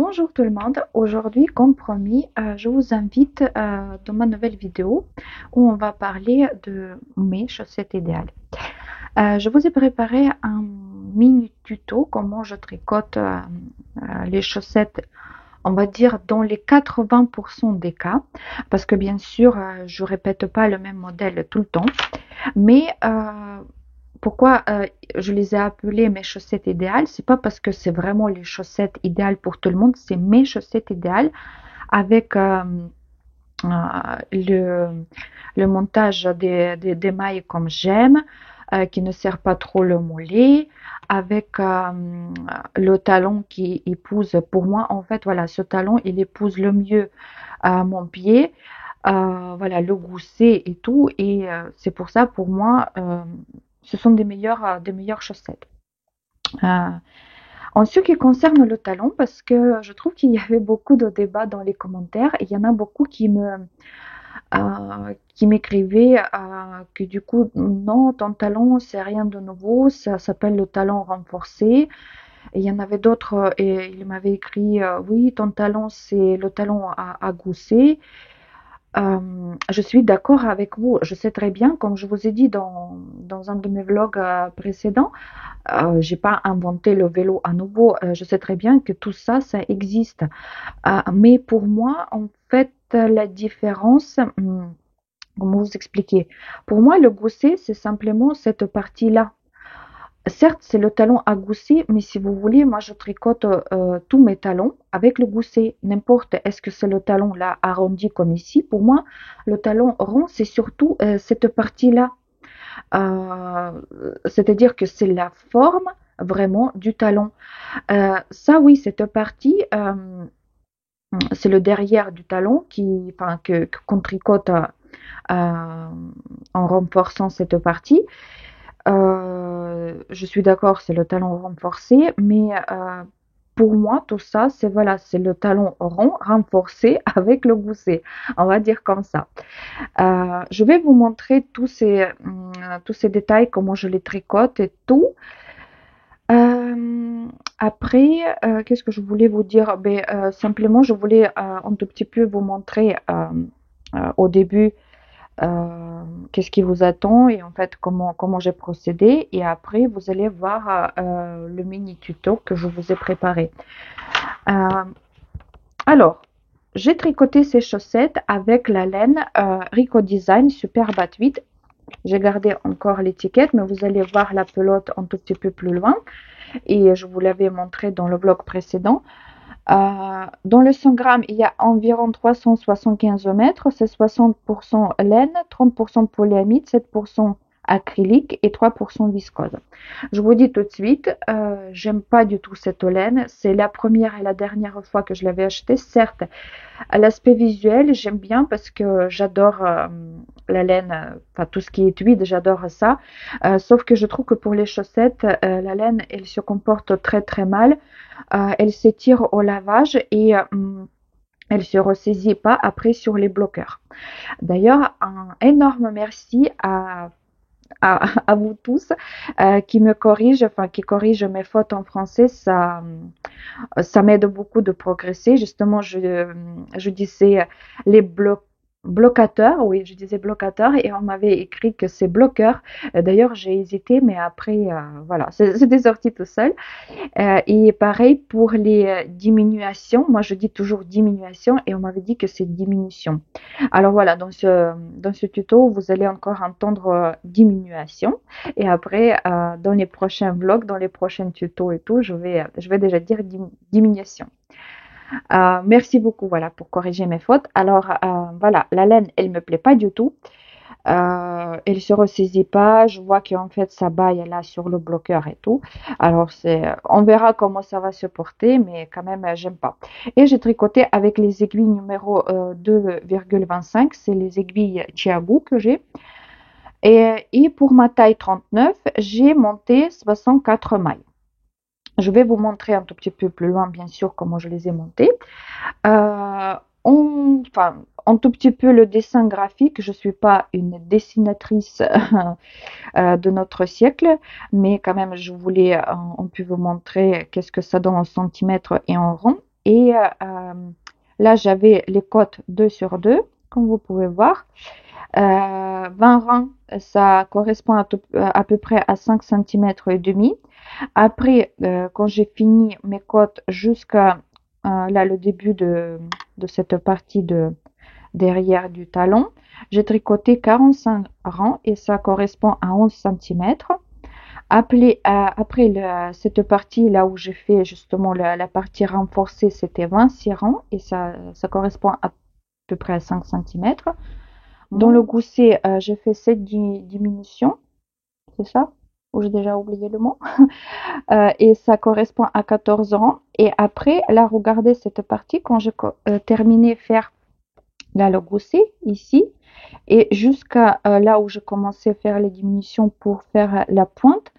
Bonjour tout le monde, aujourd'hui comme promis, je vous invite dans ma nouvelle vidéo où on va parler de mes chaussettes idéales. Je vous ai préparé un mini tuto comment je tricote les chaussettes, on va dire dans les 80% des cas, parce que bien sûr je répète pas le même modèle tout le temps, mais pourquoi je les ai appelées mes chaussettes idéales? C'est pas parce que c'est vraiment les chaussettes idéales pour tout le monde, c'est mes chaussettes idéales avec euh, le, le montage des mailles comme j'aime, qui ne sert pas trop le mollet, avec le talon qui épouse, pour moi en fait, voilà, ce talon il épouse le mieux mon pied. Voilà, le gousset et tout, et c'est pour ça pour moi ce sont des meilleures chaussettes. Euh, En ce qui concerne le talon, parce que je trouve qu'il y avait beaucoup de débats dans les commentaires, et il y en a beaucoup qui m'écrivaient que du coup, non, ton talon, c'est rien de nouveau, ça s'appelle le talon renforcé. Et il y en avait d'autres, et ils m'avaient écrit, oui, ton talon, c'est le talon à gousset. Je suis d'accord avec vous. Je sais très bien, comme je vous ai dit dans un de mes vlogs précédents, j'ai pas inventé le vélo à nouveau. Je sais très bien que tout ça, ça existe. Mais pour moi, en fait, la différence, comment vous expliquer? Pour moi, le gousset, c'est simplement cette partie-là. Certes, c'est le talon à gousset, mais si vous voulez, moi je tricote tous mes talons avec le gousset. N'importe, est-ce que c'est le talon là arrondi comme ici? Pour moi, le talon rond, c'est surtout cette partie-là. Euh, C'est-à-dire que c'est la forme vraiment du talon. Ça, oui, cette partie, c'est le derrière du talon enfin, qu'on tricote en renforçant cette partie. Je suis d'accord, c'est le talon renforcé, mais pour moi, tout ça, c'est voilà, c'est le talon rond renforcé avec le gousset. On va dire comme ça. Je vais vous montrer tous ces détails, comment je les tricote et tout. Après, qu'est-ce que je voulais vous dire? Ben, simplement, je voulais un tout petit peu vous montrer au début qu'est-ce qui vous attend et en fait comment j'ai procédé. Et après, vous allez voir le mini tuto que je vous ai préparé. Euh, alors, j'ai tricoté ces chaussettes avec la laine Rico Design Super Bat 8. J'ai gardé encore l'étiquette, mais vous allez voir la pelote un tout petit peu plus loin. Et je vous l'avais montré dans le vlog précédent. Dans le 100 grammes, il y a environ 375 mètres. C'est 60% laine, 30% polyamide, 7% acrylique et 3% viscose. Je vous dis tout de suite, j'aime pas du tout cette laine. C'est la première et la dernière fois que je l'avais achetée. Certes, à l'aspect visuel, j'aime bien parce que j'adore la laine, enfin tout ce qui est huile, j'adore ça. Sauf que je trouve que pour les chaussettes, la laine, elle se comporte très très mal. Elle s'étire au lavage et elle se ressaisit pas après sur les bloqueurs. D'ailleurs, un énorme merci à vous tous qui me corrigent, enfin qui corrigent mes fautes en français. Ça m'aide beaucoup de progresser. Justement, je disais les blocateurs, oui, je disais blocateurs et on m'avait écrit que c'est bloqueur. D'ailleurs, j'ai hésité, mais après, voilà, c'est sorti tout seul. Et pareil pour les diminutions, moi je dis toujours diminution et on m'avait dit que c'est diminution. Alors voilà, dans ce tuto, vous allez encore entendre diminution et après, dans les prochains vlogs, dans les prochains tutos et tout, je vais déjà dire diminution. Merci beaucoup voilà, pour corriger mes fautes. Alors voilà, la laine, elle me plaît pas du tout. Elle se ressaisit pas. Je vois qu'en fait sa baille est là sur le bloqueur et tout. Alors on verra comment ça va se porter, mais quand même j'aime pas. Et j'ai tricoté avec les aiguilles numéro 2,25. C'est les aiguilles Chiabu que j'ai. Et pour ma taille 39, j'ai monté 64 mailles. Je vais vous montrer un tout petit peu plus loin, bien sûr, comment je les ai montées. Enfin, un tout petit peu le dessin graphique. Je suis pas une dessinatrice de notre siècle, mais quand même, je voulais, on peut vous montrer qu'est-ce que ça donne en centimètres et en rond. Et là, j'avais les côtes 2 sur 2, comme vous pouvez voir. 20 rangs, ça correspond à peu près à 5 cm et demi. Après, quand j'ai fini mes côtes jusqu'à là le début de cette partie de derrière du talon, j'ai tricoté 45 rangs et ça correspond à 11 cm. Après cette partie là où j'ai fait justement la partie renforcée, c'était 26 rangs et ça correspond à peu près à 5 cm. Dans le gousset, j'ai fait 7 diminutions, c'est ça? Ou j'ai déjà oublié le mot? Et ça correspond à 14 rangs. Et après, là, regardez cette partie, quand j'ai terminé faire là le gousset, ici, et jusqu'à là où j'ai commencé à faire les diminutions pour faire la pointe,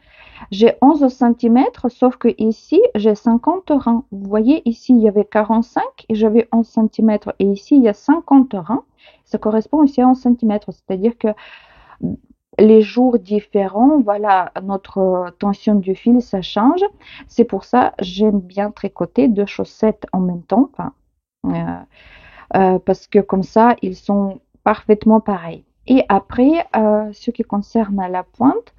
j'ai 11 cm, sauf que ici, j'ai 50 rangs. Vous voyez, ici, il y avait 45 et j'avais 11 cm. Et ici, il y a 50 rangs. Ça correspond aussi à 11 cm. C'est-à-dire que les jours différents, voilà, notre tension du fil, ça change. C'est pour ça j'aime bien tricoter deux chaussettes en même temps. Enfin, parce que comme ça, ils sont parfaitement pareils. Et après, ce qui concerne la pointe,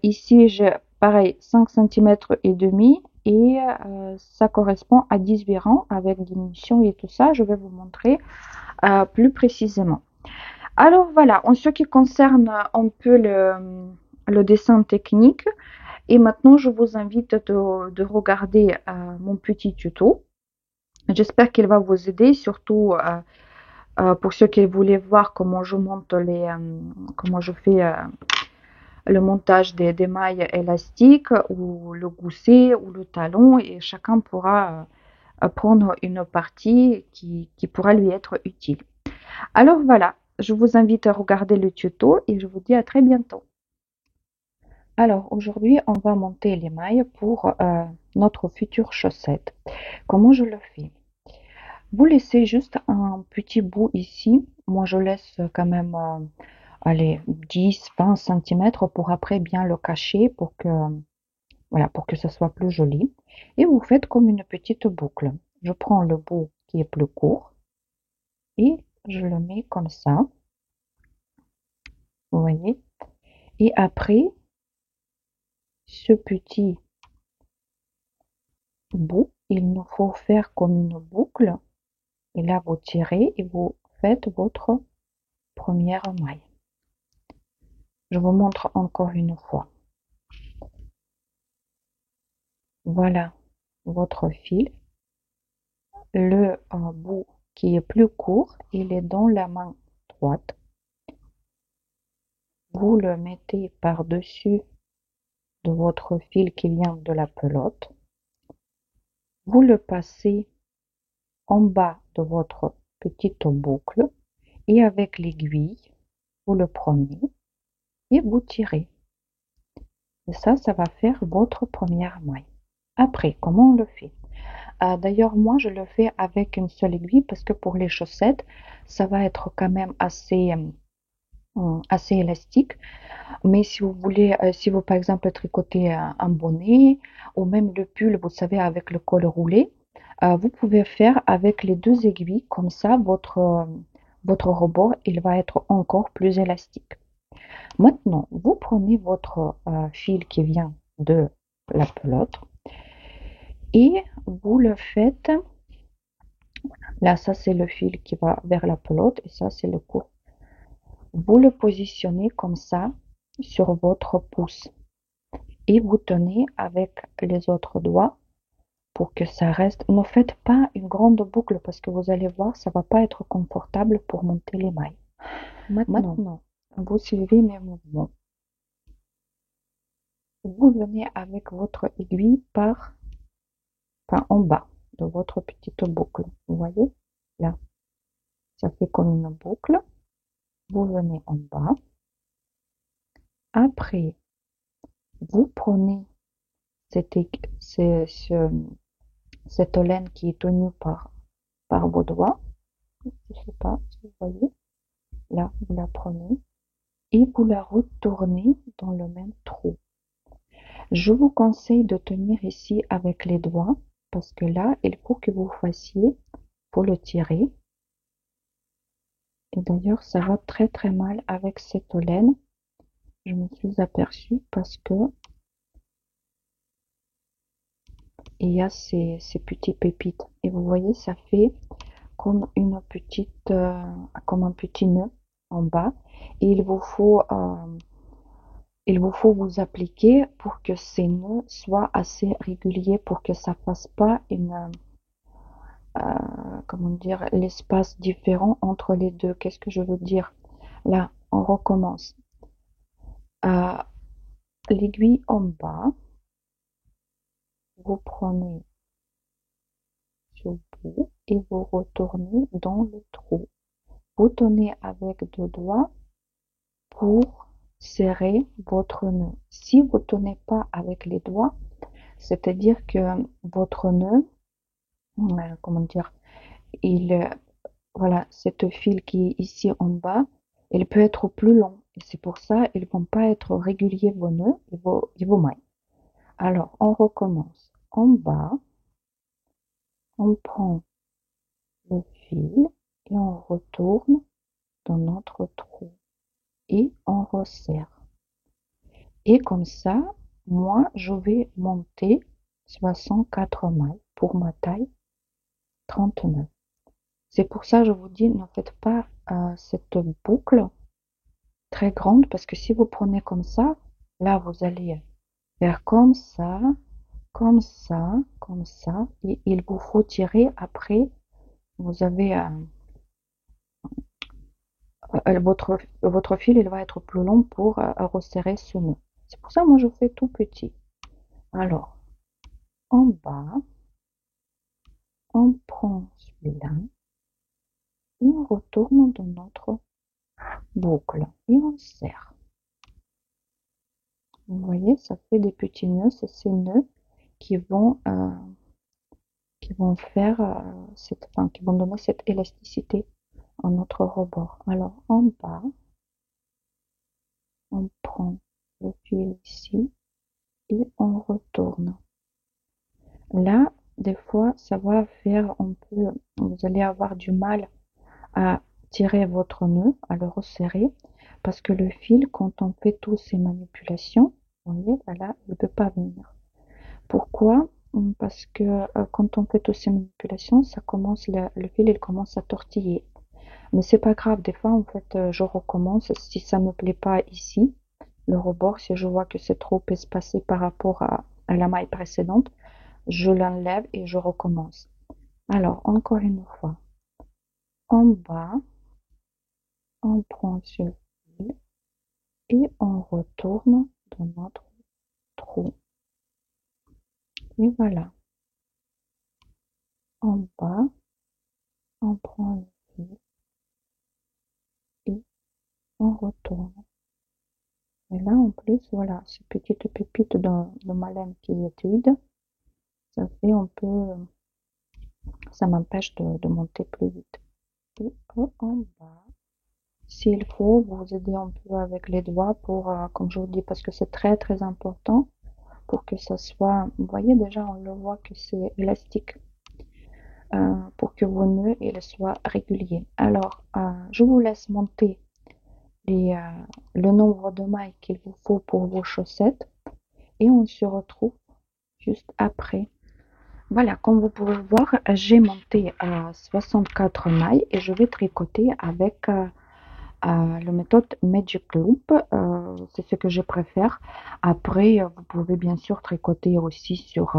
ici, j'ai pareil 5 cm et demi et ça correspond à 18 rangs avec diminution et tout ça. Je vais vous montrer plus précisément. Alors voilà, en ce qui concerne un peu le dessin technique, et maintenant je vous invite de regarder mon petit tuto. J'espère qu'il va vous aider, surtout pour ceux qui voulaient voir comment je monte comment je fais le montage des mailles élastiques ou le gousset ou le talon et chacun pourra prendre une partie qui pourra lui être utile. Alors voilà, je vous invite à regarder le tuto et je vous dis à très bientôt. Alors aujourd'hui, on va monter les mailles pour notre future chaussette. Comment je le fais? Vous laissez juste un petit bout ici. Moi, je laisse quand même allez, 10-20 cm pour après bien le cacher pour que, voilà, pour que ce soit plus joli. Et vous faites comme une petite boucle. Je prends le bout qui est plus court et je le mets comme ça. Vous voyez? Et après, ce petit bout, il nous faut faire comme une boucle. Et là, vous tirez et vous faites votre première maille. Je vous montre encore une fois. Voilà votre fil. Le bout qui est plus court, il est dans la main droite. Vous le mettez par-dessus de votre fil qui vient de la pelote. Vous le passez en bas de votre petite boucle et avec l'aiguille, vous le prenez et vous tirez. Et ça va faire votre première maille. Après, comment on le fait? D'ailleurs, moi, je le fais avec une seule aiguille parce que pour les chaussettes, ça va être quand même assez élastique. Mais si vous voulez, si vous par exemple tricotez un bonnet ou même le pull, vous savez, avec le col roulé, vous pouvez faire avec les deux aiguilles. Comme ça, votre rebord, il va être encore plus élastique. Maintenant, vous prenez votre fil qui vient de la pelote et vous le faites. Là, ça c'est le fil qui va vers la pelote et ça c'est le court. Vous le positionnez comme ça sur votre pouce et vous tenez avec les autres doigts pour que ça reste. Ne faites pas une grande boucle parce que vous allez voir, ça va pas être confortable pour monter les mailles. Maintenant, vous suivez mes mouvements. Vous venez avec votre aiguille en bas de votre petite boucle. Vous voyez? Là, ça fait comme une boucle. Vous venez en bas. Après, vous prenez cette laine qui est tenue par vos doigts. Je ne sais pas si vous voyez. Là, vous la prenez et vous la retournez dans le même trou. Je vous conseille de tenir ici avec les doigts parce que là, il faut que vous fassiez, pour le tirer. Et d'ailleurs, ça va très très mal avec cette laine. Je me suis aperçue parce que il y a ces petits pépites. Et vous voyez, ça fait comme une petite, comme un petit nœud en bas. Et il vous faut vous appliquer pour que ces nœuds soient assez réguliers, pour que ça fasse pas comment dire, l'espace différent entre les deux. Qu'est-ce que je veux dire? Là, on recommence. À l'aiguille en bas, vous prenez ce bout et vous retournez dans le trou. Vous tenez avec deux doigts pour serrer votre nœud. Si vous ne tenez pas avec les doigts, c'est-à-dire que votre nœud, comment dire, voilà, cette fil qui est ici en bas, il peut être plus long. Et c'est pour ça, ils ne vont pas être réguliers vos nœuds et vos mailles. Alors, on recommence. En bas, on prend le fil et on retourne dans notre trou et on resserre. Et comme ça, moi, je vais monter 64 mailles pour ma taille 39. C'est pour ça que je vous dis, ne faites pas cette boucle très grande parce que si vous prenez comme ça, là, vous allez faire comme ça, comme ça, comme ça, et il vous faut tirer après. Vous avez votre fil, il va être plus long pour resserrer ce nœud. C'est pour ça moi je fais tout petit. Alors, en bas, on prend celui-là et on retourne dans notre boucle et on serre. Vous voyez, ça fait des petits nœuds, c'est ces nœuds qui vont faire qui vont donner cette élasticité à notre rebord. Alors en bas, on prend le fil ici et on retourne. Là, des fois, ça va faire vous allez avoir du mal à tirer votre nœud, à le resserrer, parce que le fil, quand on fait toutes ces manipulations, vous voyez, voilà, il ne peut pas venir. Pourquoi? Parce que quand on fait toutes ces manipulations, le fil, il commence à tortiller. Mais c'est pas grave, des fois, en fait, je recommence. Si ça me plaît pas ici, le rebord, si je vois que c'est trop espacé par rapport à la maille précédente, je l'enlève et je recommence. Alors, encore une fois, en bas, on prend ce fil et on retourne dans notre trou. Et voilà, en bas, on prend le fil et on retourne. Et là, en plus, voilà, ces petites pépites de ma laine qui est vide, ça fait un peu, ça m'empêche de monter plus vite. Et en bas, s'il faut, vous aider un peu avec les doigts pour, comme je vous dis, parce que c'est très très important pour que ça soit, vous voyez déjà, on le voit que c'est élastique, pour que vos nœuds ils soient réguliers. Alors, je vous laisse monter le nombre de mailles qu'il vous faut pour vos chaussettes et on se retrouve juste après. Voilà, comme vous pouvez voir, j'ai monté à 64 mailles et je vais tricoter avec la méthode Magic Loop. C'est ce que je préfère. Après, vous pouvez bien sûr tricoter aussi sur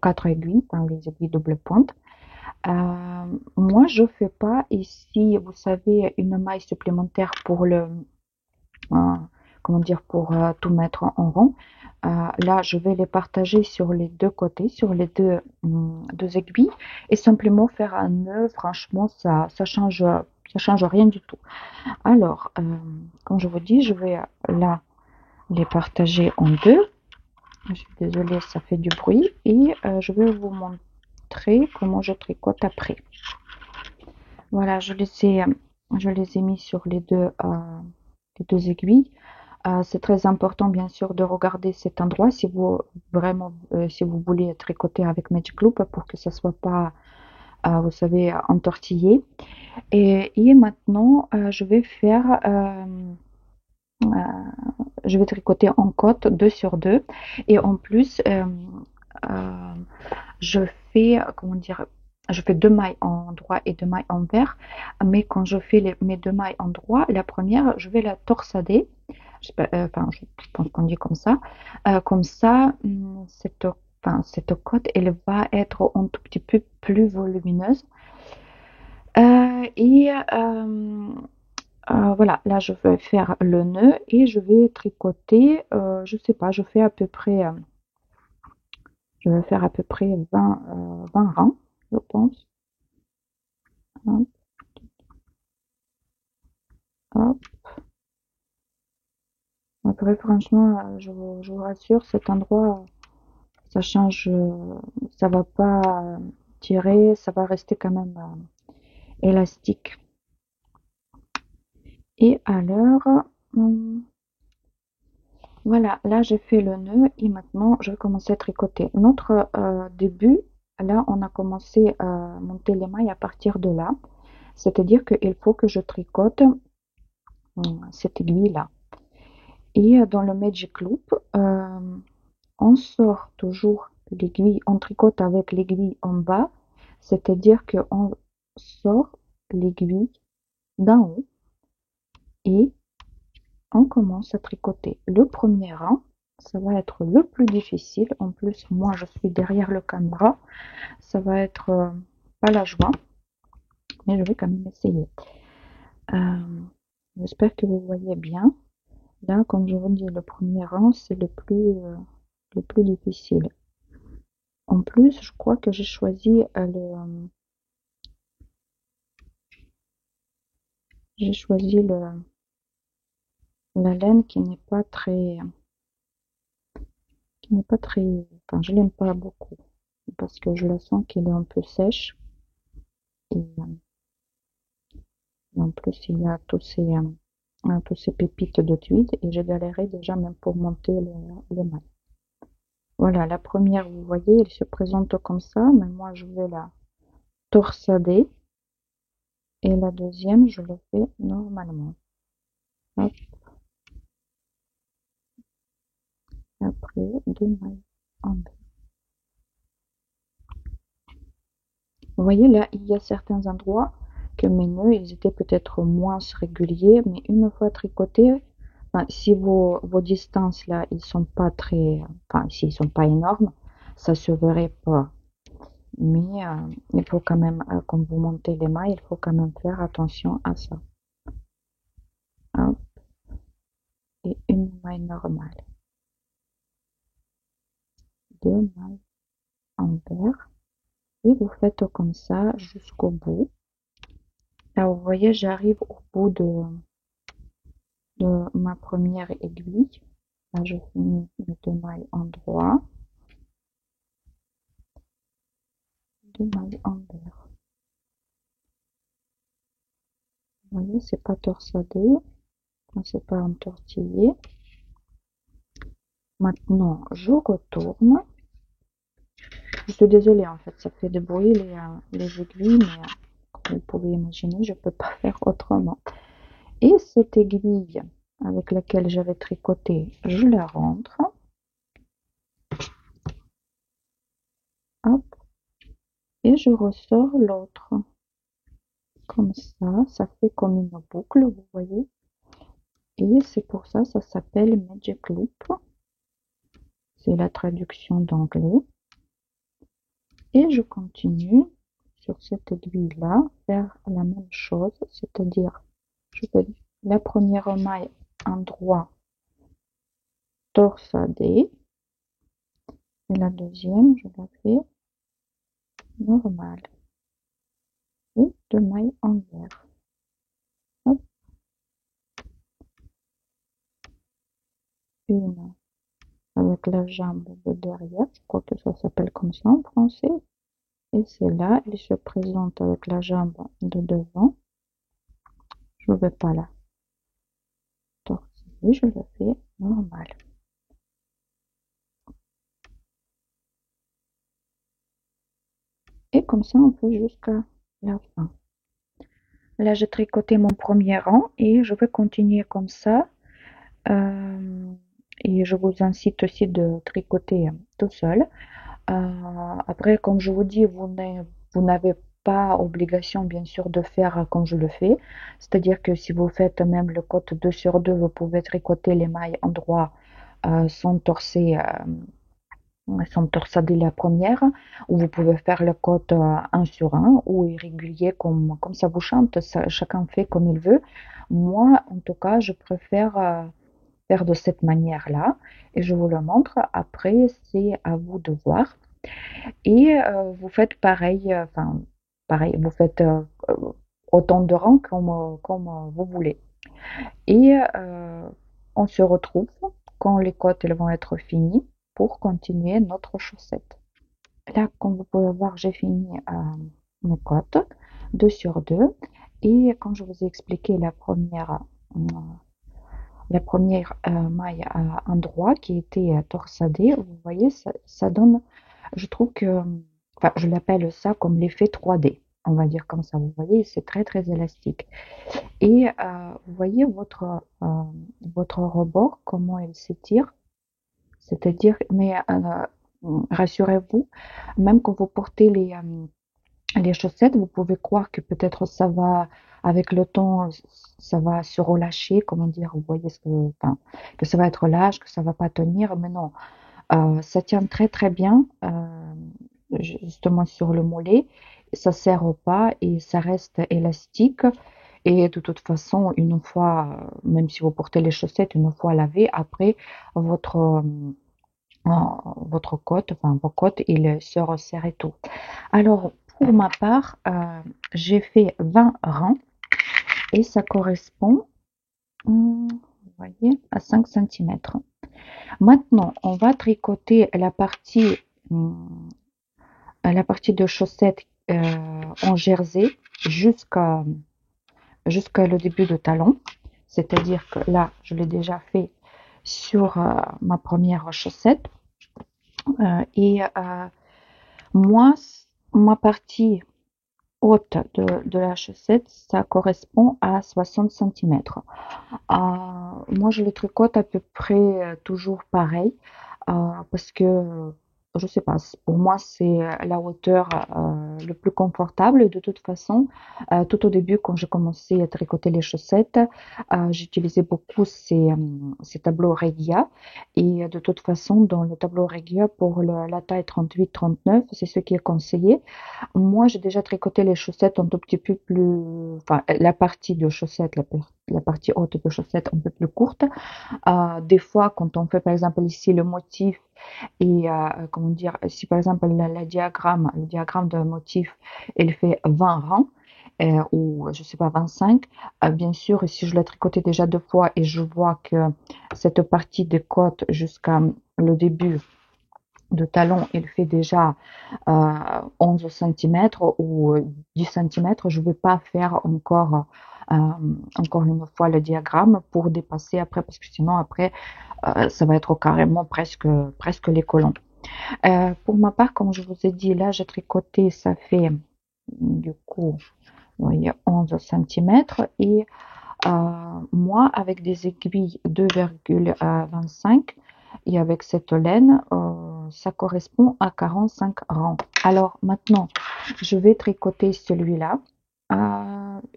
4 aiguilles, dans les aiguilles double pointe. Moi, je fais pas ici, vous savez, une maille supplémentaire pour comment dire, pour tout mettre en rond. Là, je vais les partager sur les deux côtés, sur les deux aiguilles, et simplement faire un nœud. Franchement, ça change rien du tout. Alors, comme je vous dis, je vais là les partager en deux. Je suis désolée, ça fait du bruit, et je vais vous montrer comment je tricote après. Voilà, je les ai mis sur les deux aiguilles. C'est très important, bien sûr, de regarder cet endroit si vous vraiment, si vous voulez tricoter avec Magic Loop pour que ça soit pas, vous savez, entortillé. Et maintenant, je vais tricoter en côte 2 sur 2. Et en plus, euh, je fais, comment dire, je fais deux mailles en droit et deux mailles en vert. Mais quand je fais mes deux mailles en droit, la première, je vais la torsader. Enfin, je pense qu'on dit comme ça. Comme ça, cette côte, elle va être un tout petit peu plus volumineuse. Et voilà, là je vais faire le nœud et je vais tricoter, je sais pas, je vais faire à peu près 20 rangs, je pense. Hop, hop. Après, franchement, je vous rassure, cet endroit, ça change, ça va pas tirer, ça va rester quand même élastique. Et alors, hum, voilà, là j'ai fait le nœud et maintenant je vais commencer à tricoter. Notre début, là on a commencé à monter les mailles à partir de là. C'est-à-dire qu'il faut que je tricote cette aiguille-là. Et dans le Magic Loop, on sort toujours l'aiguille, on tricote avec l'aiguille en bas, c'est-à-dire qu'on sort l'aiguille d'en haut et on commence à tricoter. Le premier rang, ça va être le plus difficile. En plus, moi, je suis derrière le caméra. Ça va être pas la joie, mais je vais quand même essayer. Euh, J'espère que vous voyez bien. Là, comme je vous dis, le premier rang, c'est le plus difficile. En plus, je crois que j'ai choisi la laine qui n'est pas très, enfin, je l'aime pas beaucoup parce que je la sens qu'elle est un peu sèche et en plus il y a tous ces pépites de tuile et j'ai galéré déjà même pour monter les mailles. Voilà, la première, vous voyez, elle se présente comme ça, mais moi je vais la torsader et la deuxième, je le fais normalement. Hop, après deux mailles en bas. Vous voyez là, il y a certains endroits que mes nœuds, ils étaient peut-être moins réguliers, mais une fois tricotés, enfin, si vos distances là, ils sont pas très, enfin, s'ils sont pas énormes, ça se verrait pas. Mais il faut quand même, quand vous montez les mailles, il faut quand même faire attention à ça. Hop, et une maille normale, deux mailles en vert, et vous faites comme ça jusqu'au bout. Là, vous voyez, j'arrive au bout de ma première aiguille. Là, je finis mes deux mailles en droit, deux mailles en vert. Vous voyez, c'est pas torsadé, c'est pas entortillé. Maintenant, je retourne. Je suis désolée, en fait, ça fait des bruits les aiguilles, mais comme vous pouvez imaginer, je peux pas faire autrement. Et cette aiguille avec laquelle j'avais tricoté, je la rentre. Hop, et je ressors l'autre. Comme ça fait comme une boucle, vous voyez. Et c'est pour ça, ça s'appelle Magic Loop. C'est la traduction d'anglais. Et je continue sur cette aiguille-là, faire la même chose, c'est-à-dire, je fais la première maille en droit torsadée, et la deuxième, je la fais normale. Et deux mailles en vert. Hop, une avec la jambe de derrière, je crois que ça s'appelle comme ça en français. Et c'est là, il se présente avec la jambe de devant. Je ne vais pas la torser. Et je le fais normal. Et comme ça, on fait jusqu'à la fin. Là, j'ai tricoté mon premier rang et je vais continuer comme ça. Euh, et je vous incite aussi de tricoter tout seul. Après, comme je vous dis, vous n'avez pas obligation, bien sûr, de faire comme je le fais. C'est-à-dire que si vous faites même le côte 2 sur 2, vous pouvez tricoter les mailles en droit sans torser, sans torsader la première, ou vous pouvez faire le côte 1 sur 1 ou irrégulier comme ça vous chante. Chacun fait comme il veut. Moi, en tout cas, je préfère faire de cette manière-là et je vous le montre. Après, c'est à vous de voir. Et vous faites pareil, enfin, pareil, vous faites autant de rangs comme vous voulez. Et on se retrouve quand les côtes elles vont être finies pour continuer notre chaussette. Là, comme vous pouvez voir, j'ai fini mes côtes, 2 sur 2. Et comme je vous ai expliqué, la première maille à endroit qui était torsadée, vous voyez, ça donne, je trouve que, enfin, je l'appelle ça comme l'effet 3D, on va dire comme ça, vous voyez, c'est très très élastique. Et vous voyez votre rebord, comment il s'étire, c'est-à-dire, mais rassurez-vous, même quand vous portez les chaussettes, vous pouvez croire que peut-être ça va, avec le temps, ça va se relâcher, comment dire, vous voyez enfin, que ça va être lâche, que ça va pas tenir, mais non, ça tient très très bien, justement sur le mollet, ça serre pas et ça reste élastique. Et de toute façon, une fois, même si vous portez les chaussettes, une fois lavées, après, votre, votre côte, enfin vos côtes, il se resserrent et tout. Alors, pour ma part, j'ai fait 20 rangs et ça correspond, vous voyez, à 5 centimètres. Maintenant, on va tricoter la partie de chaussette en jersey jusqu'à le début de talon. C'est-à-dire que là, je l'ai déjà fait sur ma première chaussette. Et moi, ma partie haute de la chaussette, ça correspond à 60 centimètres. Moi, je le tricote à peu près toujours pareil, parce que, je sais pas, pour moi, c'est la hauteur le plus confortable. Et de toute façon, tout au début, quand j'ai commencé à tricoter les chaussettes, j'utilisais beaucoup ces tableaux Regia. Et de toute façon, dans le tableau Regia, pour la taille 38-39, c'est ce qui est conseillé. Moi, j'ai déjà tricoté les chaussettes un tout petit peu plus, enfin, la partie de chaussettes, la partie haute de chaussettes un peu plus courte. Des fois, quand on fait par exemple ici le motif et comment dire, si par exemple le diagramme de motif, il fait 20 rangs. Ou je sais pas 25, bien sûr si je l'ai tricoté déjà 2 fois et je vois que cette partie des côtes jusqu'à le début de talon, il fait déjà 11 centimètres ou 10 centimètres, je ne vais pas faire encore une fois le diagramme pour dépasser après, parce que sinon après, ça va être carrément presque les colons. Pour ma part, comme je vous ai dit, là, j'ai tricoté, ça fait du coup, vous voyez, 11 centimètres et moi, avec des aiguilles 2,25 et avec cette laine, ça correspond à 45 rangs. Alors maintenant, je vais tricoter celui-là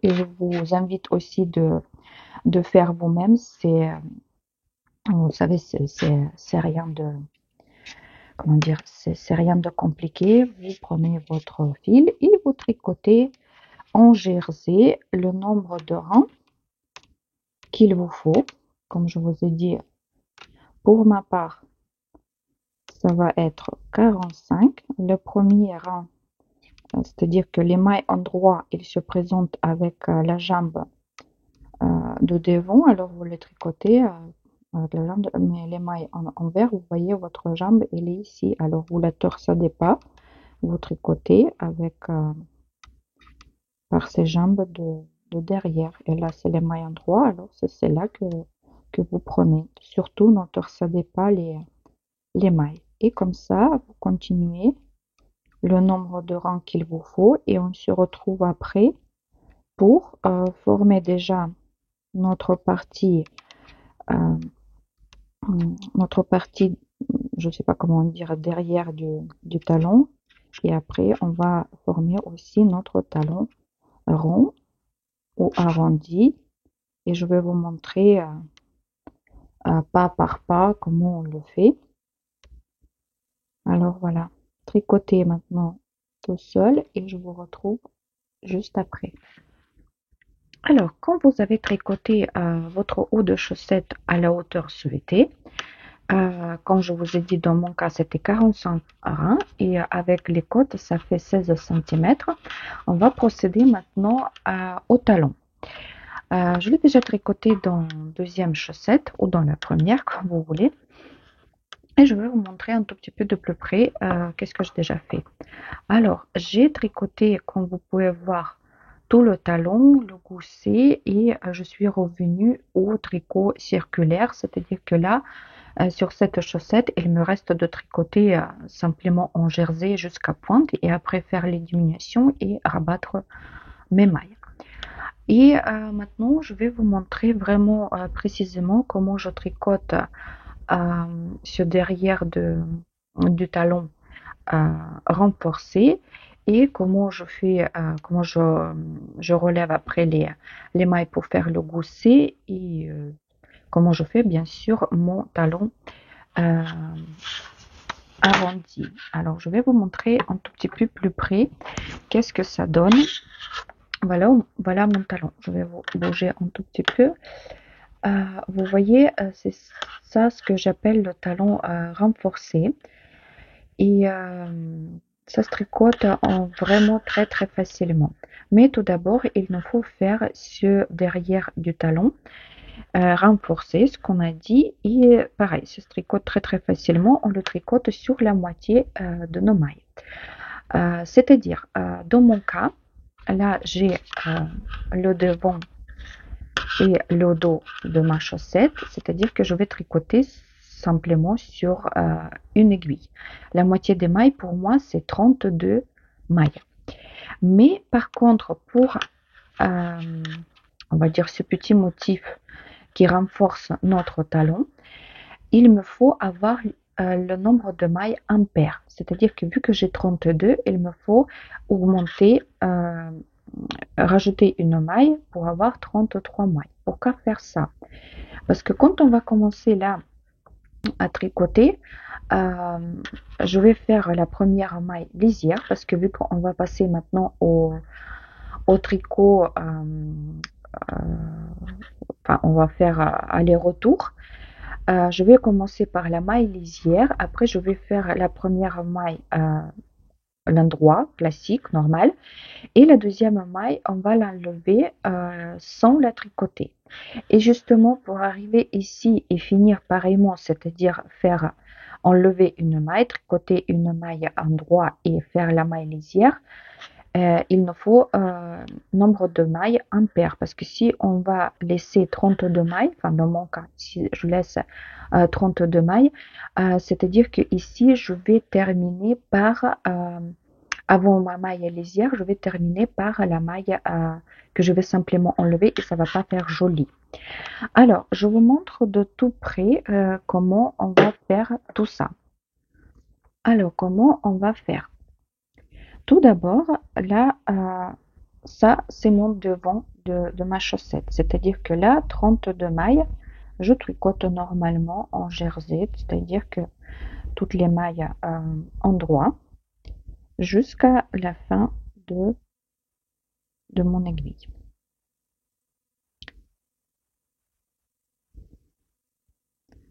et je vous invite aussi de faire vous-même. Vous savez, c'est rien de, comment dire, c'est rien de compliqué. Vous prenez votre fil et vous tricotez en jersey le nombre de rangs qu'il vous faut. Comme je vous ai dit, pour ma part, ça va être 45. Le premier rang, c'est-à-dire que les mailles en droit, ils se présentent avec la jambe de devant. Alors vous les tricotez avec la jambe, mais les mailles en envers, vous voyez votre jambe, elle est ici. Alors vous la torsadez pas, vous tricotez avec par ces jambes de derrière. Et là, c'est les mailles en droit. Alors c'est là que que vous prenez. Surtout, ne torsadez pas les mailles. Et comme ça, vous continuez le nombre de rangs qu'il vous faut et on se retrouve après pour former déjà notre partie, euh, notre partie, je ne sais pas comment dire, derrière du talon. Et après, on va former aussi notre talon rond ou arrondi. Et je vais vous montrer pas par pas comment on le fait. Alors voilà, tricotez maintenant tout seul et je vous retrouve juste après. Alors, quand vous avez tricoté votre haut de chaussette à la hauteur souhaitée, comme je vous ai dit, dans mon cas, c'était 45 reins et avec les côtes, ça fait 16 cm. On va procéder maintenant au talon. Je l'ai déjà tricoté dans deuxième chaussette ou dans la première, comme vous voulez. Et je vais vous montrer un tout petit peu de plus près qu'est-ce que j'ai déjà fait. Alors, j'ai tricoté, comme vous pouvez voir, tout le talon, le gousset et je suis revenue au tricot circulaire, c'est-à-dire que là, sur cette chaussette, il me reste de tricoter simplement en jersey jusqu'à pointe et après faire les diminutions et rabattre mes mailles. Et maintenant, je vais vous montrer vraiment précisément comment je tricote ce derrière du talon renforcé et comment je fais, comment je relève après les mailles pour faire le gousset et comment je fais bien sûr mon talon euh, arrondi. Alors je vais vous montrer un tout petit peu plus près qu'est-ce que ça donne. Voilà, voilà mon talon. Je vais vous bouger un tout petit peu. Vous voyez, c'est ça ce que j'appelle le talon renforcé. Et ça se tricote vraiment très très facilement. Mais tout d'abord, il nous faut faire ce derrière du talon, renforcer ce qu'on a dit. Et pareil, ça se tricote très très facilement. On le tricote sur la moitié de nos mailles. C'est-à-dire, dans mon cas, là j'ai le devant et le dos de ma chaussette, c'est-à-dire que je vais tricoter simplement sur une aiguille. La moitié des mailles pour moi c'est 32 mailles. Mais par contre pour on va dire ce petit motif qui renforce notre talon, il me faut avoir le nombre de mailles impair. C'est-à-dire que vu que j'ai 32, il me faut augmenter rajouter une maille pour avoir 33 mailles. Pourquoi faire ça? Parce que quand on va commencer là à tricoter, euh, je vais faire la première maille lisière parce que vu qu'on va passer maintenant au tricot, enfin on va faire aller-retour. Je vais commencer par la maille lisière, après je vais faire la première maille l'endroit classique, normal. Et la deuxième maille, on va l'enlever sans la tricoter. Et justement, pour arriver ici et finir pareillement, c'est-à-dire faire enlever une maille, tricoter une maille endroit et faire la maille lisière, il nous faut nombre de mailles impair. Parce que si on va laisser 32 mailles, enfin dans mon cas, si je laisse 32 mailles, c'est-à-dire que ici, je vais terminer par avant ma maille lisière, je vais terminer par la maille que je vais simplement enlever et ça va pas faire joli. Alors, je vous montre de tout près comment on va faire tout ça. Alors, comment on va faire? Tout d'abord, là, ça, c'est mon devant de ma chaussette. C'est-à-dire que là, 32 mailles, je tricote normalement en jersey, c'est-à-dire que toutes les mailles en droit jusqu'à la fin de mon aiguille.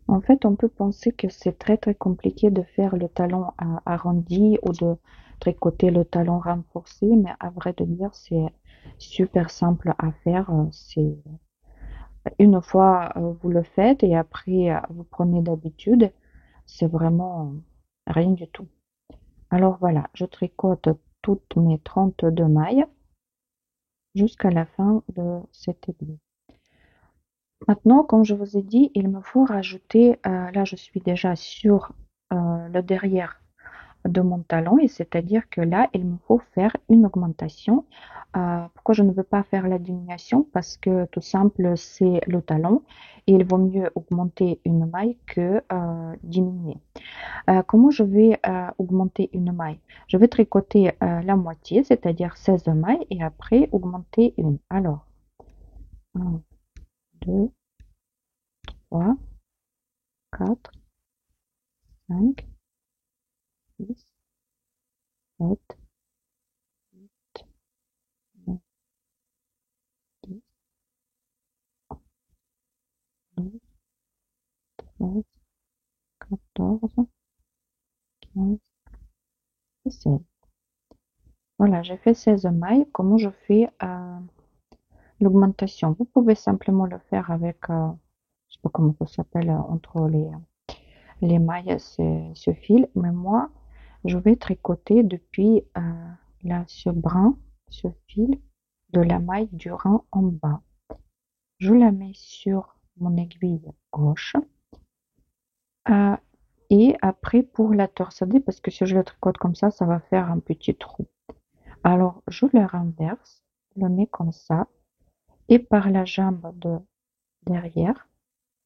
En fait, on peut penser que c'est très très compliqué de faire le talon arrondi ou de tricoter le talon renforcé, mais à vrai de dire, c'est super simple à faire. C'est une fois vous le faites et après vous prenez d'habitude, c'est vraiment rien du tout. Alors voilà, je tricote toutes mes 32 mailles jusqu'à la fin de cette aiguille. Maintenant, comme je vous ai dit, il me faut rajouter, là je suis déjà sur le derrière de mon talon et c'est-à-dire que là, il me faut faire une augmentation. Pourquoi je ne veux pas faire la diminution? Parce que tout simple, c'est le talon et il vaut mieux augmenter une maille que diminuer. Comment je vais augmenter une maille? Je vais tricoter la moitié, c'est-à-dire 16 mailles et après augmenter une. Alors, 1, 2, 3, 4, 5, 6, 7, 9, 10, 12, 13, 14, 15 et 16. Voilà, j'ai fait 16 mailles. Comment je fais l'augmentation? Vous pouvez simplement le faire avec, je sais pas comment ça s'appelle, entre les mailles, ce fil. Mais moi, je vais tricoter depuis là, ce brin, ce fil de la maille du rang en bas. Je la mets sur mon aiguille gauche. Euh, et après, pour la torsader, parce que si je le tricote comme ça va faire un petit trou. Alors, je le renverse, je le mets comme ça, et par la jambe de derrière,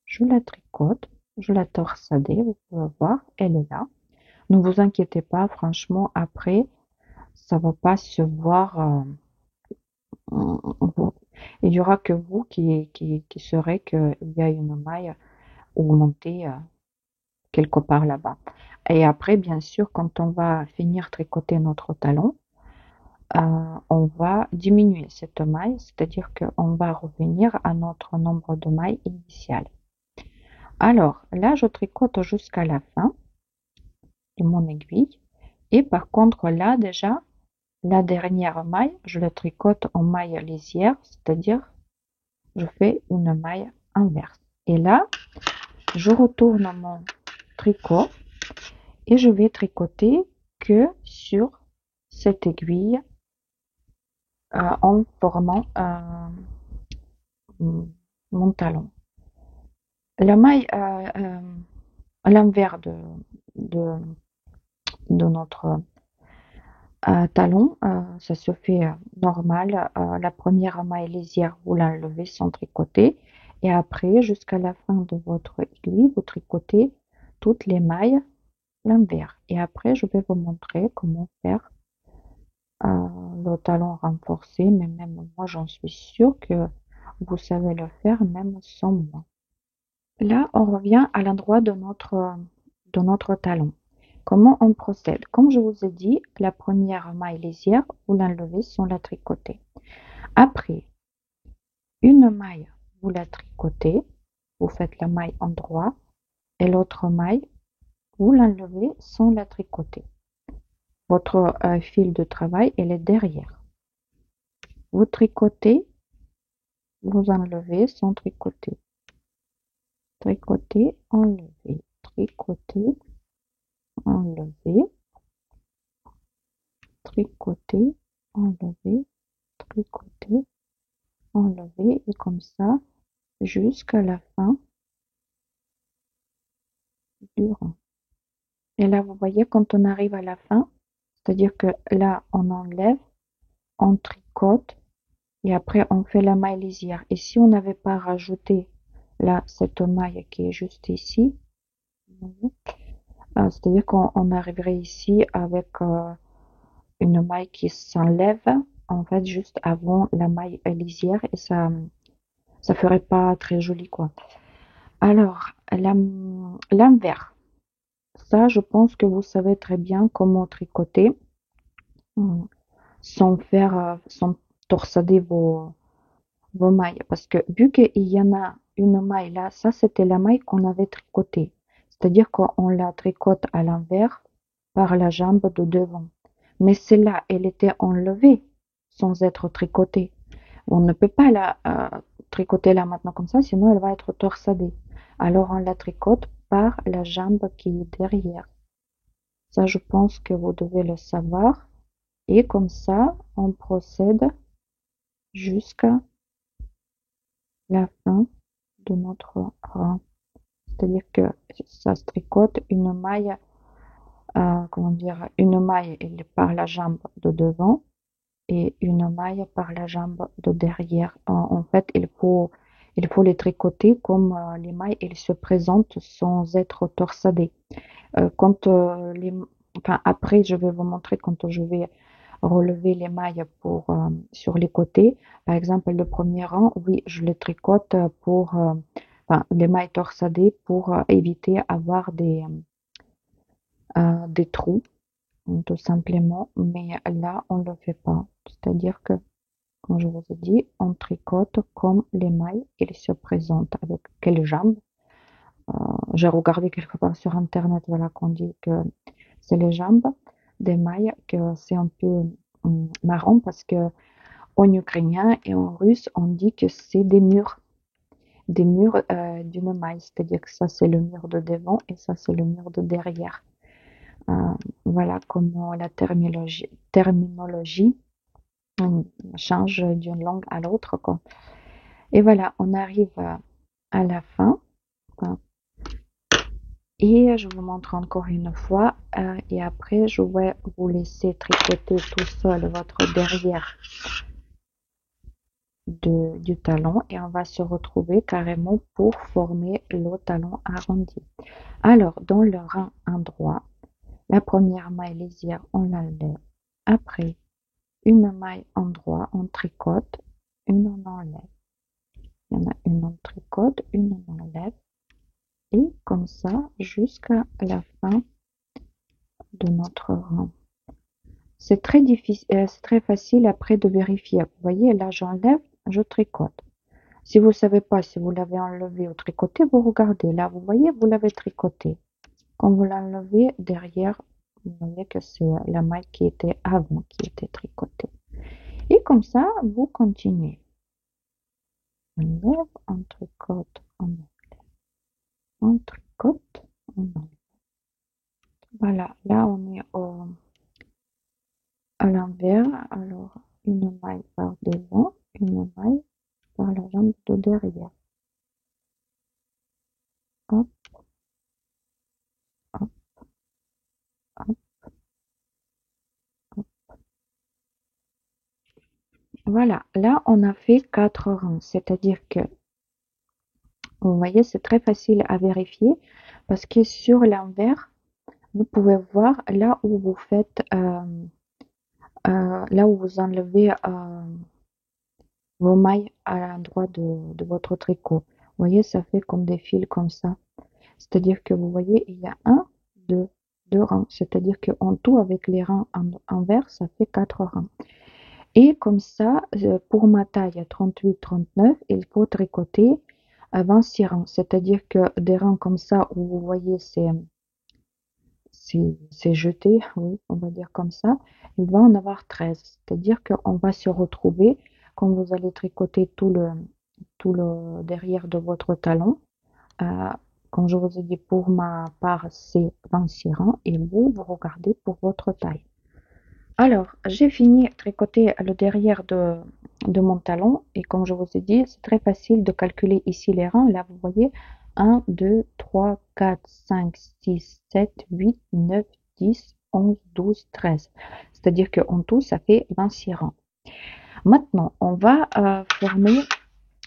je la tricote, je la torsade, vous pouvez voir, elle est là. Ne vous inquiétez pas, franchement, après, ça va pas se voir. Il y aura que vous qui saurez qu'il y a une maille augmentée quelque part là-bas. Et après, bien sûr, quand on va finir tricoter notre talon, on va diminuer cette maille, c'est-à-dire qu'on va revenir à notre nombre de mailles initial. Alors, là, je tricote jusqu'à la fin de mon aiguille. Et par contre, là, déjà, la dernière maille, je la tricote en maille lisière, c'est-à-dire, je fais une maille inverse. Et là, je retourne mon tricot et je vais tricoter que sur cette aiguille en formant mon talon. La maille à l'envers de, de notre talon, ça se fait normal. La première maille lisière, vous l'enlevez sans tricoter. Et après, jusqu'à la fin de votre aiguille, vous tricotez toutes les mailles l'envers. Et après, je vais vous montrer comment faire le talon renforcé. Mais même moi, j'en suis sûre que vous savez le faire même sans moi. Là, on revient à l'endroit de notre talon. Comment on procède? Comme je vous ai dit, la première maille lisière, vous l'enlevez sans la tricoter. Après, une maille, vous la tricotez, vous faites la maille en droit, et l'autre maille, vous l'enlevez sans la tricoter. Votre fil de travail, elle est derrière. Vous tricotez, vous enlevez sans tricoter. Tricoter, enlever, tricoter, enlever, tricoter, enlever, tricoter, enlever, et comme ça jusqu'à la fin du rang. Et là, vous voyez, quand on arrive à la fin, c'est-à-dire que là, on enlève, on tricote, et après, on fait la maille lisière. Et si on n'avait pas rajouté là, cette maille qui est juste ici, c'est-à-dire qu'on arriverait ici avec une maille qui s'enlève, en fait, juste avant la maille lisière, et ça ferait pas très joli, quoi. Alors, l'inverse. Ça, je pense que vous savez très bien comment tricoter sans faire, sans torsader vos mailles. Parce que vu qu'il y en a une maille là, ça c'était la maille qu'on avait tricotée. C'est-à-dire qu'on la tricote à l'envers par la jambe de devant. Mais celle-là, elle était enlevée sans être tricotée. On ne peut pas la tricoter là maintenant comme ça, sinon elle va être torsadée. Alors on la tricote par la jambe qui est derrière. Ça, je pense que vous devez le savoir. Et comme ça, on procède jusqu'à la fin de notre rang. C'est-à-dire que ça se tricote une maille, comment dire, une maille elle est par la jambe de devant et une maille par la jambe de derrière. En fait, il faut les tricoter comme les mailles elles se présentent sans être torsadées. Quand enfin, après, je vais vous montrer quand je vais relever les mailles pour, sur les côtés. Par exemple, le premier rang, oui, je le tricote pour, enfin, les mailles torsadées pour éviter avoir des trous, tout simplement. Mais là, on ne le fait pas. C'est-à-dire que, comme je vous ai dit, on tricote comme les mailles, elles se présentent avec quelles jambes. J'ai regardé quelque part sur Internet, voilà, qu'on dit que c'est les jambes des mailles, que c'est un peu marrant parce que en ukrainien et en russe, on dit que c'est des murs d'une maille, c'est-à-dire que ça c'est le mur de devant et ça c'est le mur de derrière. Euh, voilà comment la terminologie change d'une langue à l'autre, quoi. Et voilà, on arrive à la fin. Hein. Et je vous montre encore une fois. Et après, je vais vous laisser tricoter tout seul votre derrière du talon. Et on va se retrouver carrément pour former le talon arrondi. Alors, dans le rang endroit, la première maille lisière, on l'enlève. Après, une maille endroit, on tricote, une on enlève. Il y en a une on tricote, une on enlève. Et comme ça, jusqu'à la fin de notre rang. C'est très difficile, c'est très facile après de vérifier. Vous voyez, là, j'enlève, je tricote. Si vous ne savez pas si vous l'avez enlevé ou tricoté, vous regardez. Là, vous voyez, vous l'avez tricoté. Quand vous l'enlevez derrière, vous voyez que c'est la maille qui était avant qui était tricotée. Et comme ça, vous continuez. On enlève, on tricote, on enlève, on tricote, on enlève. Voilà, là, on est à l'envers. Alors, une maille par devant, une maille par la jambe de derrière. Hop, hop, hop, hop. Voilà, là on a fait 4 rangs, c'est-à-dire que, vous voyez, c'est très facile à vérifier parce que sur l'envers, vous pouvez voir là où vous faites, là où vous enlevez vos mailles à l'endroit de votre tricot. Vous voyez, ça fait comme des fils comme ça. C'est-à-dire que vous voyez, il y a un, deux rangs. C'est-à-dire qu'en tout, avec les rangs envers, ça fait 4 rangs. Et comme ça, pour ma taille 38-39, il faut tricoter à 26 rangs. C'est-à-dire que des rangs comme ça, où vous voyez, c'est jeté, oui, on va dire comme ça, il va en avoir 13. C'est-à-dire qu'on va se retrouver, quand vous allez tricoter tout le derrière de votre talon, euh, comme je vous ai dit, pour ma part, c'est 26 rangs, et vous regardez pour votre taille. Alors, j'ai fini de tricoter le derrière de mon talon et comme je vous ai dit, c'est très facile de calculer ici les rangs. Là, vous voyez 1, 2, 3, 4, 5, 6, 7, 8, 9, 10, 11, 12, 13. C'est-à-dire qu'en tout, ça fait 26 rangs. Maintenant, on va former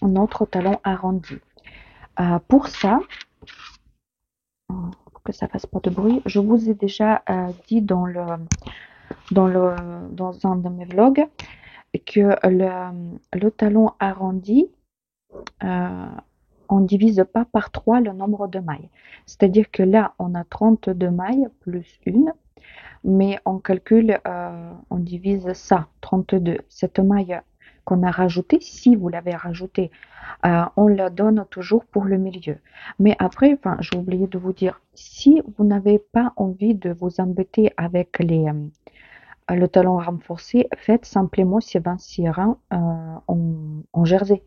notre talon arrondi. Pour ça, pour que ça fasse pas de bruit, je vous ai déjà dit dans un de mes vlogs que le talon arrondi, euh, on divise pas par 3 le nombre de mailles. C'est-à-dire que là, on a 32 mailles plus une, mais on calcule, on divise ça, 32. Cette maille qu'on a rajoutée, si vous l'avez rajoutée, on la donne toujours pour le milieu. Mais après, enfin, j'ai oublié de vous dire, si vous n'avez pas envie de vous embêter avec le talon renforcé, faites simplement ces 26 rangs en jersey.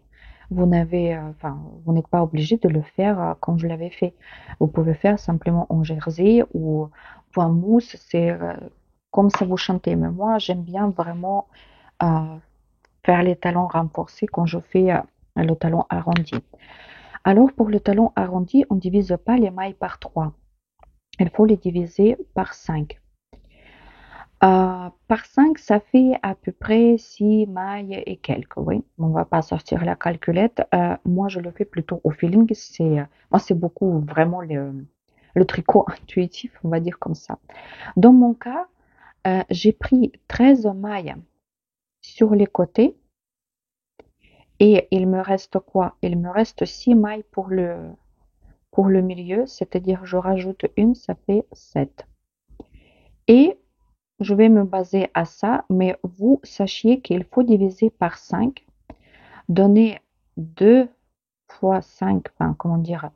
Vous n'avez, enfin, vous n'êtes pas obligé de le faire comme je l'avais fait. Vous pouvez faire simplement en jersey ou point mousse, c'est comme ça vous chantez. Mais moi, j'aime bien vraiment faire les talons renforcés quand je fais le talon arrondi. Alors pour le talon arrondi, on ne divise pas les mailles par 3. Il faut les diviser par 5. Par 5, ça fait à peu près 6 mailles et quelques, oui. On va pas sortir la calculette. Moi, je le fais plutôt au feeling. Moi, c'est beaucoup vraiment le tricot intuitif, on va dire comme ça. Dans mon cas, j'ai pris 13 mailles sur les côtés et il me reste quoi? Il me reste 6 mailles pour le milieu, c'est-à-dire je rajoute une, ça fait 7. Et je vais me baser à ça, mais vous sachiez qu'il faut diviser par 5, donner 2 fois 5, enfin, comment dire,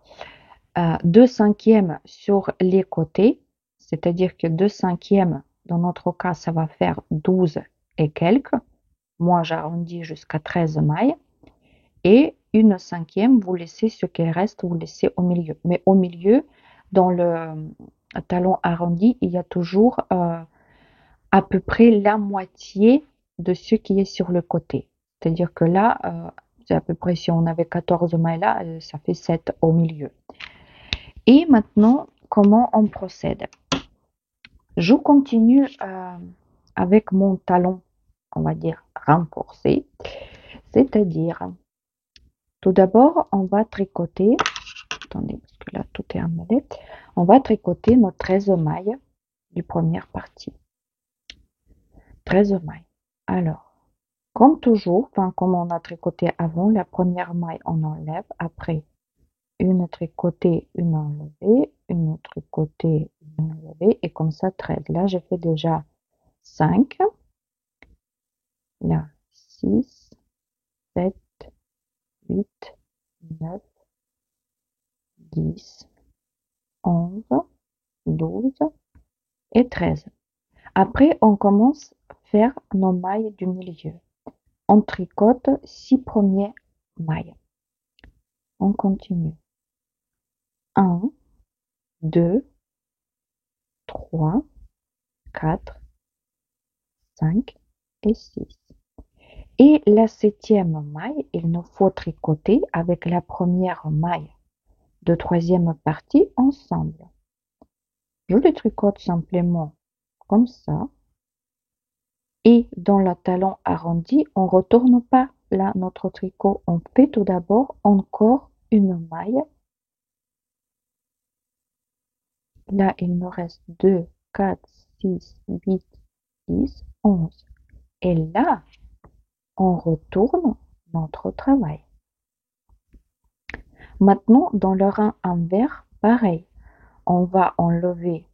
2 cinquièmes sur les côtés, c'est-à-dire que 2 cinquièmes, dans notre cas, ça va faire 12 et quelques. Moi, j'arrondis jusqu'à 13 mailles. Et une cinquième, vous laissez ce qu'il reste, vous laissez au milieu. Mais au milieu, dans le talon arrondi, il y a toujours à peu près la moitié de ce qui est sur le côté. C'est-à-dire que là, c'est à peu près si on avait 14 mailles là, ça fait 7 au milieu. Et maintenant, comment on procède? Je continue avec mon talon, on va dire renforcé, c'est-à-dire tout d'abord, on va tricoter, attendez parce que là tout est emmêlé, on va tricoter nos 13 mailles du première partie. 13 mailles. Alors, comme toujours, enfin comme on a tricoté avant, la première maille on enlève, après une tricotée, une enlevée, une tricotée, une enlevée, et comme ça 13. Là j'ai fait déjà 5, là 6, 7, 8, 9, 10, 11, 12 et 13. Après, on commence à faire nos mailles du milieu. On tricote 6 premières mailles. On continue. 1, 2, 3, 4, 5 et 6. Et la 7e maille, il nous faut tricoter avec la première maille de troisième partie ensemble. Je le tricote simplement comme ça. Et dans le talon arrondi, on ne retourne pas là notre tricot. On fait tout d'abord encore une maille. Là, il me reste 2, 4, 6, 8, 10, 11. Et là, on retourne notre travail. Maintenant, dans le rang envers, pareil. On va enlever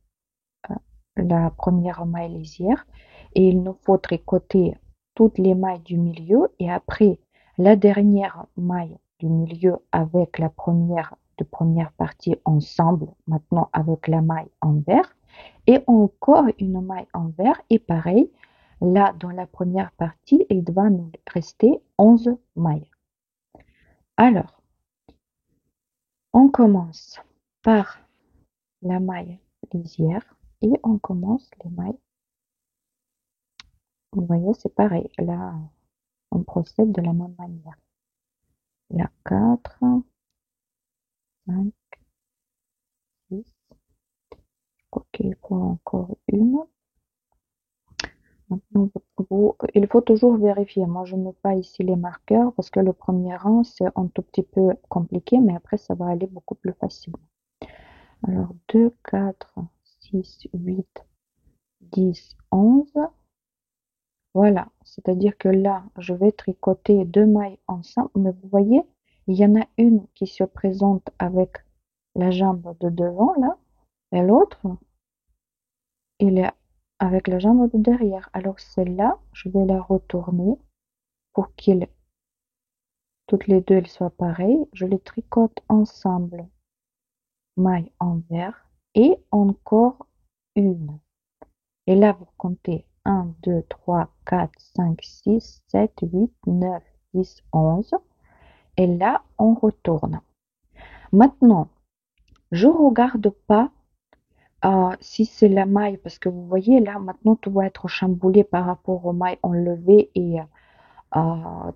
la première maille lisière et il nous faut tricoter toutes les mailles du milieu et après la dernière maille du milieu avec la première de première partie ensemble, maintenant avec la maille envers et encore une maille envers et pareil, là dans la première partie, il va nous rester 11 mailles. Alors, on commence par la maille lisière et on commence les mailles. Vous voyez, c'est pareil. Là, on procède de la même manière. Là, 4, 5, 6. Je crois qu'il faut encore une. Maintenant, il faut toujours vérifier. Moi, je ne mets pas ici les marqueurs parce que le premier rang, c'est un tout petit peu compliqué, mais après, ça va aller beaucoup plus facilement. Alors, 2, 4, 6, 8, 10, 11. Voilà, c'est-à-dire que là, je vais tricoter 2 mailles ensemble, mais vous voyez, il y en a une qui se présente avec la jambe de devant, là, et l'autre, il est avec la jambe de derrière. Alors celle-là, je vais la retourner pour qu'ils, toutes les deux, elles soient pareilles. Je les tricote ensemble, maille envers, et encore une. Et là, vous comptez 1, 2, 3, 4, 5, 6, 7, 8, 9, 10, 11. Et là, on retourne. Maintenant, je regarde pas si c'est la maille, parce que vous voyez là, maintenant tout va être chamboulé par rapport aux mailles enlevées et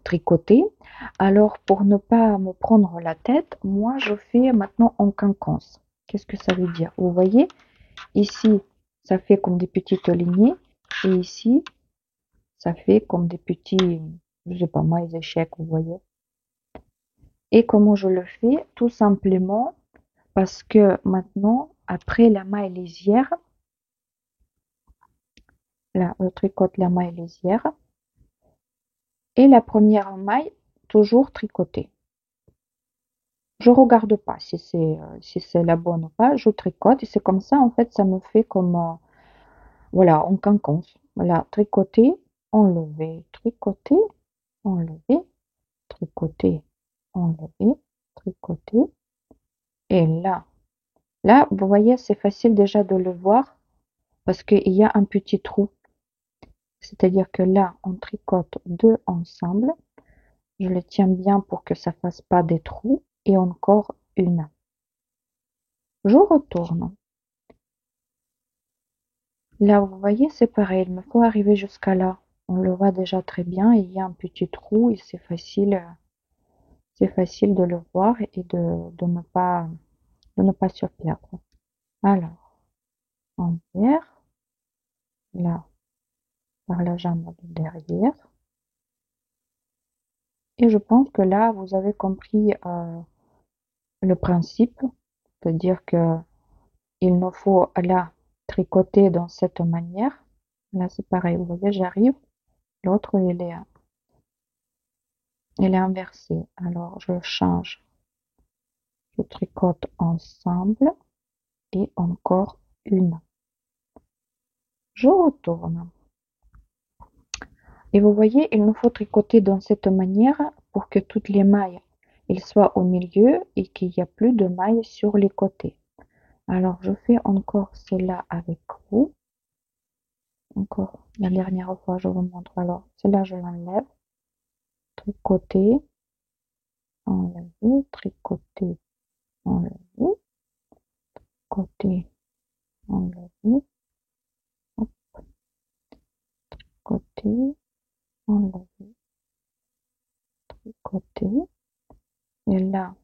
tricoter. Alors pour ne pas me prendre la tête, moi je fais maintenant en quinconce. Qu'est-ce que ça veut dire? Vous voyez, ici ça fait comme des petites lignées et ici ça fait comme des petits, je sais pas moi, les échecs, vous voyez. Et comment je le fais? Tout simplement parce que maintenant, après la maille lisière, là, je tricote la maille lisière et la première maille toujours tricotée. Je regarde pas si c'est la bonne ou pas, je tricote et c'est comme ça en fait ça me fait comme voilà en quinconce. Voilà, tricoter, enlever, tricoter, enlever, tricoter, enlever, tricoter et là vous voyez c'est facile déjà de le voir parce qu'il y a un petit trou. C'est-à-dire que là on tricote deux ensemble. Je les tiens bien pour que ça fasse pas des trous et encore une. Je retourne. Là, vous voyez, c'est pareil, il me faut arriver jusqu'à là. On le voit déjà très bien, il y a un petit trou et c'est facile de le voir et de ne pas se perdre. Alors, envers, là, par la jambe de derrière. Et je pense que là, vous avez compris le principe, c'est-à-dire que il nous faut là tricoter dans cette manière. Là, c'est pareil, vous voyez, j'arrive, l'autre, il est inversé. Alors, je change, je tricote ensemble et encore une. Je retourne. Et vous voyez, il nous faut tricoter dans cette manière pour que toutes les mailles elles soient au milieu et qu'il n'y a plus de mailles sur les côtés. Alors, je fais encore celle-là avec vous. Encore la dernière fois, je vous montre. Alors, celle-là, je l'enlève. Tricoter, enlever, tricoter, enlever, côté, enlever, hop, côté, enlever, côté. Et là,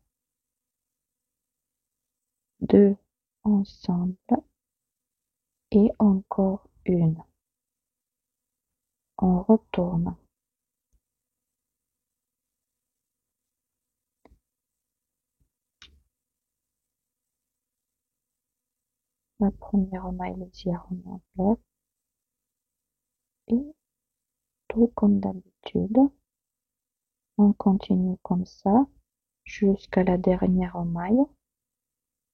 deux ensemble et encore une. On retourne. La première maille lisière, on enlève et tout comme d'habitude. On continue comme ça jusqu'à la dernière maille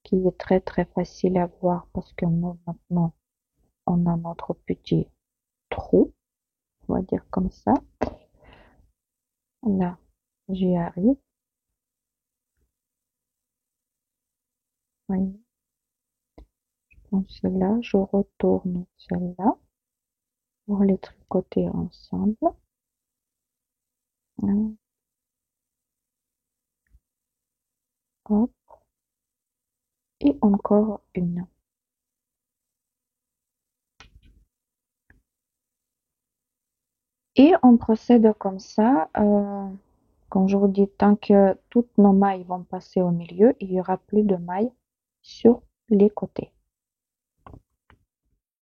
qui est très très facile à voir parce que nous maintenant on a notre petit trou, on va dire comme ça. Là, j'y arrive. Voyez, donc celle-là, je retourne celle-là pour les tricoter ensemble. Hop, et encore une. Et on procède comme ça, comme je vous dis, tant que toutes nos mailles vont passer au milieu, il n'y aura plus de mailles sur les côtés.